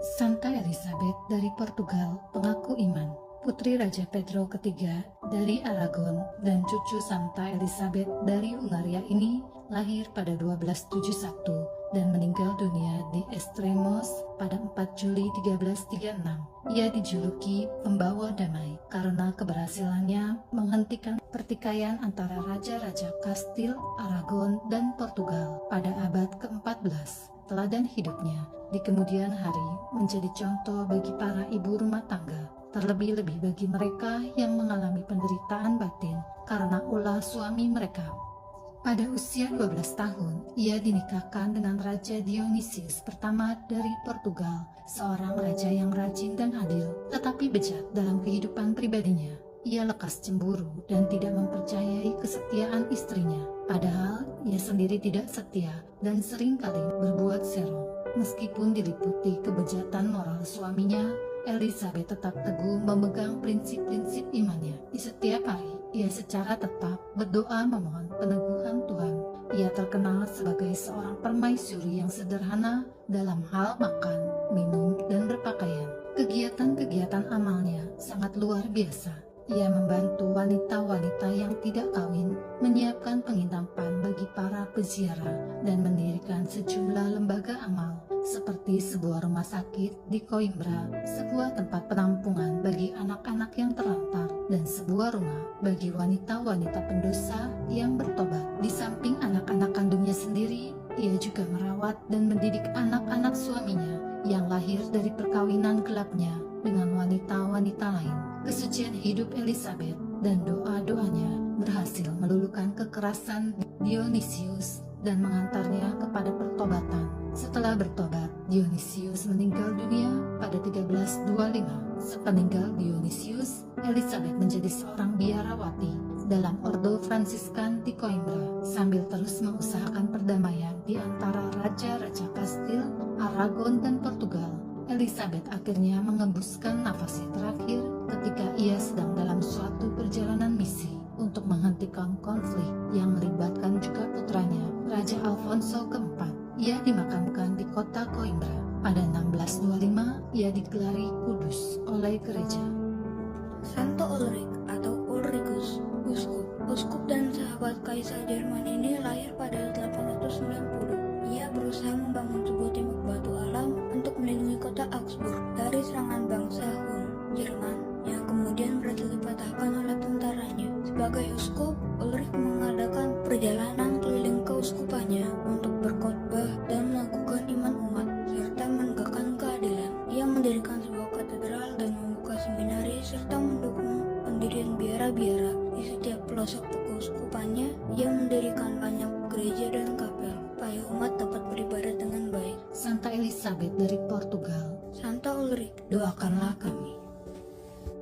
Santa Elizabeth dari Portugal, pengaku iman, putri Raja Pedro III dari Aragon dan cucu Santa Elizabeth dari Hungaria ini lahir pada 1271 dan meninggal dunia di Extremoz pada 4 Juli 1336. Ia dijuluki pembawa damai karena keberhasilannya menghentikan pertikaian antara raja-raja Kastil, Aragon, dan Portugal pada abad ke-14. Teladan hidupnya di kemudian hari menjadi contoh bagi para ibu rumah tangga, terlebih-lebih bagi mereka yang mengalami penderitaan batin karena ulah suami mereka. Pada usia 12 tahun, ia dinikahkan dengan Raja Dionysius pertama dari Portugal, seorang raja yang rajin dan adil, tetapi bejat dalam kehidupan pribadinya. Ia lekas cemburu dan tidak mempercayai kesetiaan istrinya, padahal ia sendiri tidak setia dan seringkali berbuat serong. Meskipun diliputi kebejatan moral suaminya, Elizabeth tetap teguh memegang prinsip-prinsip imannya. Di setiap hari, ia secara tetap berdoa memohon peneguhan Tuhan. Ia terkenal sebagai seorang permaisuri yang sederhana dalam hal makan, minum, dan berpakaian. Kegiatan-kegiatan amalnya sangat luar biasa. Ia membantu wanita-wanita yang tidak kawin menyiapkan penginapan bagi para peziarah dan mendirikan sejumlah lembaga amal seperti sebuah rumah sakit di Coimbra, sebuah tempat penampungan bagi anak-anak yang terlantar, dan sebuah rumah bagi wanita-wanita pendosa yang bertobat. Di samping anak-anak kandungnya sendiri, ia juga merawat dan mendidik anak-anak suaminya yang lahir dari perkawinan gelapnya dengan wanita-wanita lain. Kesucian hidup Elizabeth dan doa-doanya berhasil meluluhkan kekerasan Dionysius dan mengantarnya kepada pertobatan. Setelah bertobat, Dionysius meninggal dunia pada 1325. Sepeninggal Dionysius, Elizabeth menjadi seorang biarawati dalam Ordo Fransiskan di Coimbra sambil terus mengusahakan perdamaian di antara raja-raja Kastil, Aragon, dan Portugal. Elizabeth akhirnya mengembuskan nafasnya terakhir ketika ia sedang dalam suatu perjalanan misi untuk menghentikan konflik yang melibatkan juga putranya, Raja Alfonso keempat. Ia dimakamkan di kota Coimbra. Pada 1625, ia digelari kudus oleh gereja. Santo Ulrich atau Ulricus, uskup dan sahabat Kaisar Jerman ini lahir pada 890. Ia berusaha membangun sebuah tembok batu alam untuk melindungi kota Augsburg dari serangan bangsa Hun, Jerman, yang kemudian berhasil dipatahkan oleh tentaranya. Sebagai uskup, Ulrich mengadakan perjalanan keliling keuskupannya untuk berkhotbah dan melakukan iman umat, serta menegakkan keadilan. Ia mendirikan sebuah katedral dan membuka seminari, serta mendukung pendirian biara-biara di setiap pelosok keuskupannya. Ia mendirikan banyak gereja dan kapel supaya umat dapat beribadah dengan baik. Santa Elizabeth dari Portugal, Santa Ulrich, doakanlah kami.